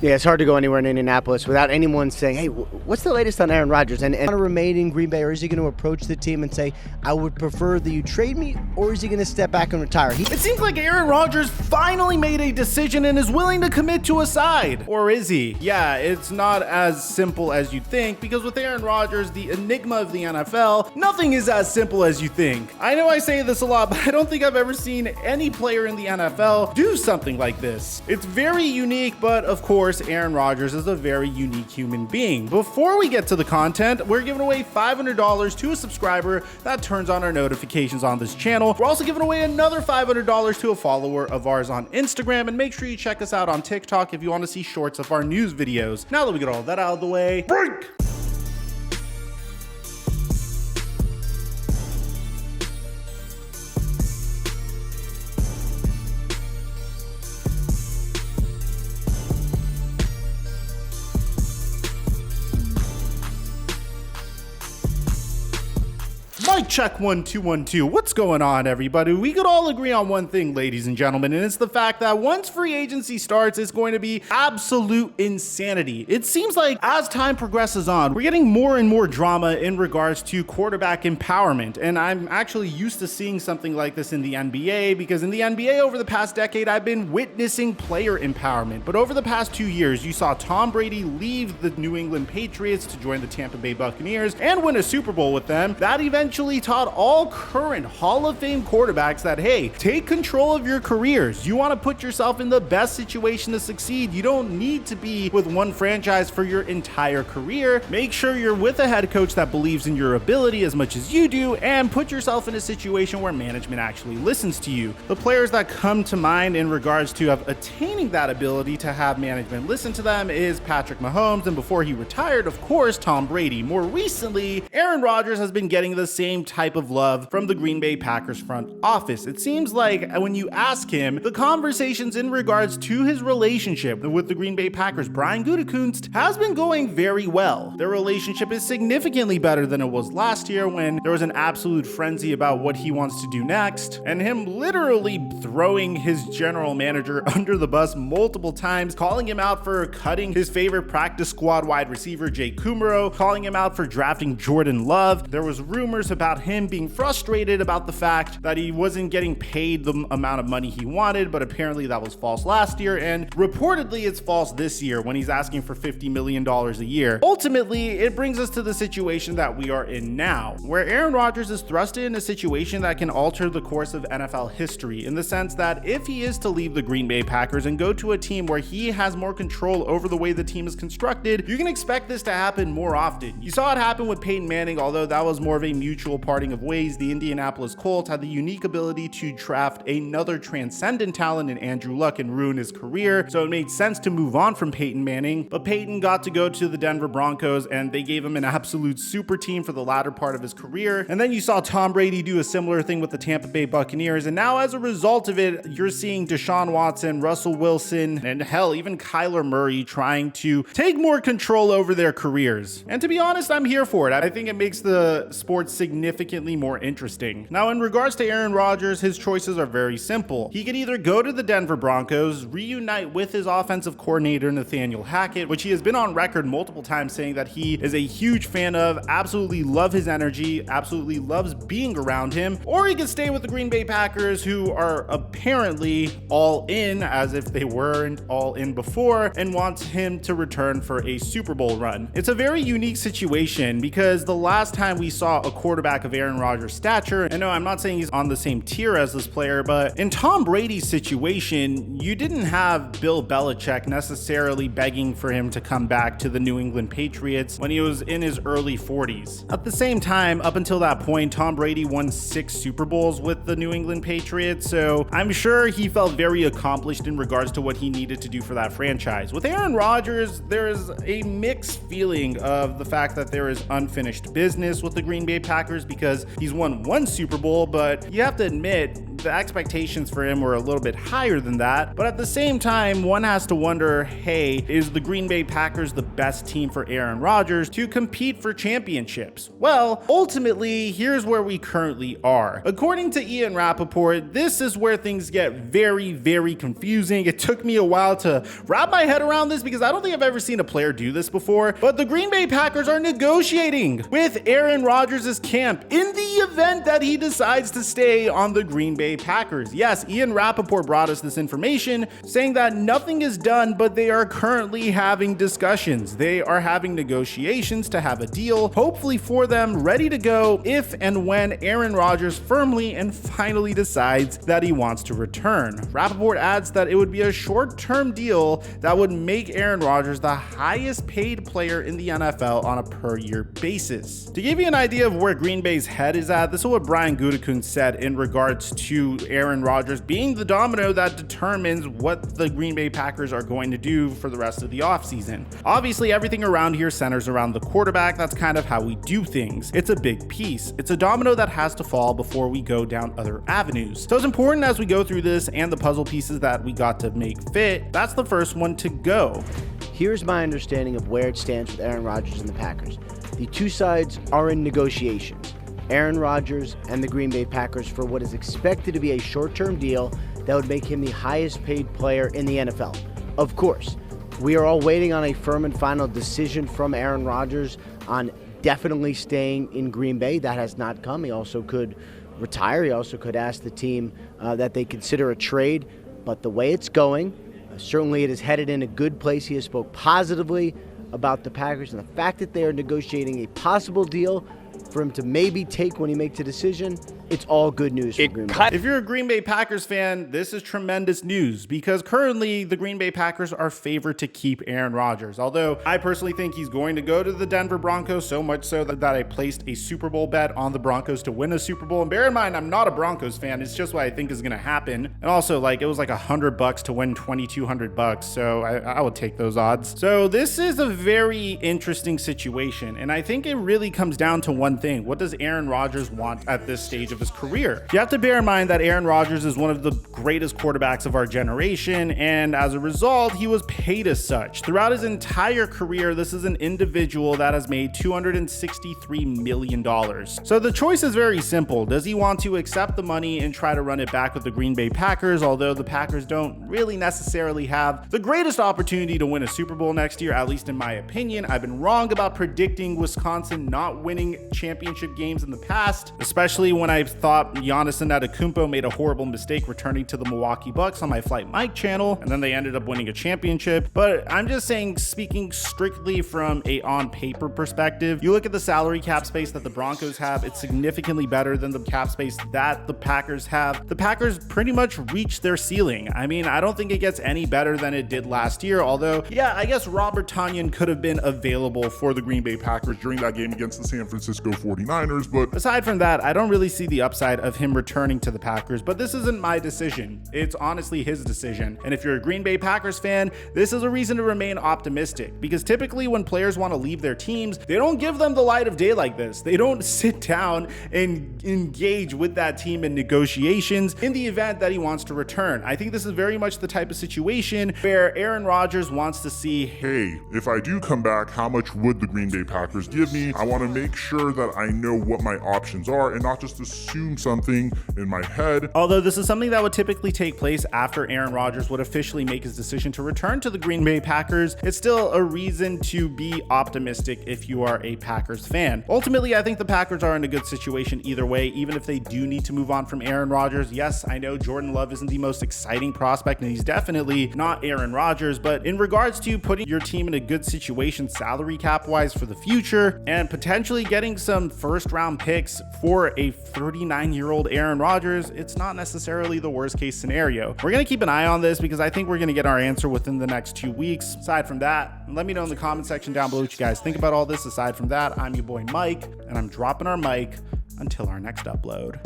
Yeah, it's hard to go anywhere in Indianapolis without anyone saying, hey, what's the latest on Aaron Rodgers? And want to remain in Green Bay, or is he going to approach the team and say, I would prefer that you trade me, or is he going to step back and retire? It seems like Aaron Rodgers finally made a decision and is willing to commit to a side. Or is he? Yeah, it's not as simple as you think, because with Aaron Rodgers, the enigma of the NFL, nothing is as simple as you think. I know I say this a lot, but I don't think I've ever seen any player in the NFL do something like this. It's very unique, but of course, Aaron Rodgers is a very unique human being. Before we get to the content, we're giving away $500 to a subscriber that turns on our notifications on this channel. We're also giving away another $500 to a follower of ours on Instagram, and make sure you check us out on TikTok if you want to see shorts of our news videos. Now that we get all that out of the way, break! Mic check 1 2 1 2. What's going on, everybody? We could all agree on one thing, ladies and gentlemen, and it's the fact that once free agency starts, it's going to be absolute insanity. It seems like as time progresses on, we're getting more and more drama in regards to quarterback empowerment, and I'm actually used to seeing something like this in the NBA, because in the NBA over the past decade, I've been witnessing player empowerment. But over the past 2 years, you saw Tom Brady leave the New England Patriots to join the Tampa Bay Buccaneers and win a Super Bowl with them. That eventually taught all current Hall of Fame quarterbacks that, hey, take control of your careers. You want to put yourself in the best situation to succeed. You don't need to be with one franchise for your entire career. Make sure you're with a head coach that believes in your ability as much as you do, and put yourself in a situation where management actually listens to you. The players that come to mind in regards to attaining that ability to have management listen to them is Patrick Mahomes, and before he retired, of course, Tom Brady. More recently, Aaron Rodgers has been getting the same type of love from the Green Bay Packers front office. It seems like when you ask him, the conversations in regards to his relationship with the Green Bay Packers, Brian Gutekunst, has been going very well. Their relationship is significantly better than it was last year, when there was an absolute frenzy about what he wants to do next, and him literally throwing his general manager under the bus multiple times, calling him out for cutting his favorite practice squad wide receiver, Jake Kumaro, calling him out for drafting Jordan Love. There was rumors about him being frustrated about the fact that he wasn't getting paid the amount of money he wanted, but apparently that was false last year, and reportedly it's false this year when he's asking for $50 million a year. Ultimately, it brings us to the situation that we are in now, where Aaron Rodgers is thrusted in a situation that can alter the course of NFL history, in the sense that if he is to leave the Green Bay Packers and go to a team where he has more control over the way the team is constructed, you can expect this to happen more often. You saw it happen with Peyton Manning, although that was more of a mutual parting of ways. The Indianapolis Colts had the unique ability to draft another transcendent talent in Andrew Luck and ruin his career, so it made sense to move on from Peyton Manning. But Peyton got to go to the Denver Broncos, and they gave him an absolute super team for the latter part of his career. And then you saw Tom Brady do a similar thing with the Tampa Bay Buccaneers, and now as a result of it, you're seeing Deshaun Watson, Russell Wilson, and hell, even Kyler Murray trying to take more control over their careers. And to be honest, I'm here for it. I think it makes the sport significantly more interesting. Now, in regards to Aaron Rodgers, his choices are very simple. He could either go to the Denver Broncos, reunite with his offensive coordinator, Nathaniel Hackett, which he has been on record multiple times saying that he is a huge fan of, absolutely love his energy, absolutely loves being around him, or he could stay with the Green Bay Packers, who are apparently all in, as if they weren't all in before, and wants him to return for a Super Bowl run. It's a very unique situation, because the last time we saw a quarterback of Aaron Rodgers' stature, and no, I'm not saying he's on the same tier as this player, but in Tom Brady's situation, you didn't have Bill Belichick necessarily begging for him to come back to the New England Patriots when he was in his early 40s. At the same time, up until that point, Tom Brady won 6 Super Bowls with the New England Patriots, so I'm sure he felt very accomplished in regards to what he needed to do for that franchise. With Aaron Rodgers, there is a mixed feeling of the fact that there is unfinished business with the Green Bay Packers, because he's won 1 Super Bowl, but you have to admit, the expectations for him were a little bit higher than that. But at the same time, one has to wonder, hey, is the Green Bay Packers the best team for Aaron Rodgers to compete for championships? Well, ultimately, here's where we currently are. According to Ian Rappaport, this is where things get very, very confusing. It took me a while to wrap my head around this because I don't think I've ever seen a player do this before, but the Green Bay Packers are negotiating with Aaron Rodgers' camp in the event that he decides to stay on the Green Bay Packers. Yes, Ian Rappaport brought us this information saying that nothing is done, but they are currently having discussions. They are having negotiations to have a deal, hopefully for them, ready to go if and when Aaron Rodgers firmly and finally decides that he wants to return. Rappaport adds that it would be a short-term deal that would make Aaron Rodgers the highest paid player in the NFL on a per-year basis. To give you an idea of where Green Bay's head is at, this is what Brian Gutekunst said in regards to Aaron Rodgers being the domino that determines what the Green Bay Packers are going to do for the rest of the offseason. Obviously, everything around here centers around the quarterback. That's kind of how we do things. It's a big piece. It's a domino that has to fall before we go down other avenues. So it's important as we go through this and the puzzle pieces that we got to make fit, that's the first one to go. Here's my understanding of where it stands with Aaron Rodgers and the Packers. The two sides are in negotiations. Aaron Rodgers and the Green Bay Packers for what is expected to be a short-term deal that would make him the highest paid player in the NFL. Of course, we are all waiting on a firm and final decision from Aaron Rodgers on definitely staying in Green Bay. That has not come. He also could retire. He also could ask the team that they consider a trade. But the way it's going, certainly it is headed in a good place. He has spoke positively about the Packers, and the fact that they are negotiating a possible deal for him to maybe take when he makes a decision, it's all good news for Green Bay. If you're a Green Bay Packers fan, this is tremendous news because currently the Green Bay Packers are favored to keep Aaron Rodgers. Although I personally think he's going to go to the Denver Broncos, so much so that I placed a Super Bowl bet on the Broncos to win a Super Bowl. And bear in mind, I'm not a Broncos fan. It's just what I think is going to happen. And also, it was like $100 to win $2,200. So I would take those odds. So this is a very interesting situation. And I think it really comes down to one thing. What does Aaron Rodgers want at this stage of his career? You have to bear in mind that Aaron Rodgers is one of the greatest quarterbacks of our generation, and as a result, he was paid as such. Throughout his entire career, this is an individual that has made $263 million. So the choice is very simple. Does he want to accept the money and try to run it back with the Green Bay Packers, although the Packers don't really necessarily have the greatest opportunity to win a Super Bowl next year, at least in my opinion. I've been wrong about predicting Wisconsin not winning championship games in the past, especially when I thought Giannis Antetokounmpo made a horrible mistake returning to the Milwaukee Bucks on my Flight Mike channel, and then they ended up winning a championship. But I'm just saying, speaking strictly from a on-paper perspective, you look at the salary cap space that the Broncos have, it's significantly better than the cap space that the Packers have. The Packers pretty much reached their ceiling. I mean, I don't think it gets any better than it did last year, although, yeah, I guess Robert Tonyan could have been available for the Green Bay Packers during that game against the San Francisco 49ers, but aside from that, I don't really see the upside of him returning to the Packers. But this isn't my decision. It's honestly his decision. And if you're a Green Bay Packers fan, this is a reason to remain optimistic, because typically when players want to leave their teams, they don't give them the light of day like this. They don't sit down and engage with that team in negotiations in the event that he wants to return. I think this is very much the type of situation where Aaron Rodgers wants to see, hey, if I do come back, how much would the Green Bay Packers give me? I want to make sure that I know what my options are and not just assume something in my head. Although this is something that would typically take place after Aaron Rodgers would officially make his decision to return to the Green Bay Packers, it's still a reason to be optimistic if you are a Packers fan. Ultimately, I think the Packers are in a good situation either way, even if they do need to move on from Aaron Rodgers. Yes, I know Jordan Love isn't the most exciting prospect, and he's definitely not Aaron Rodgers, but in regards to putting your team in a good situation salary cap wise for the future and potentially getting some first round picks for a 39-year-old Aaron Rodgers, it's not necessarily the worst case scenario. We're going to keep an eye on this because I think we're going to get our answer within the next 2 weeks. Aside from that, let me know in the comment section down below what you guys think about all this. Aside from that, I'm your boy Mike, and I'm dropping our mic until our next upload.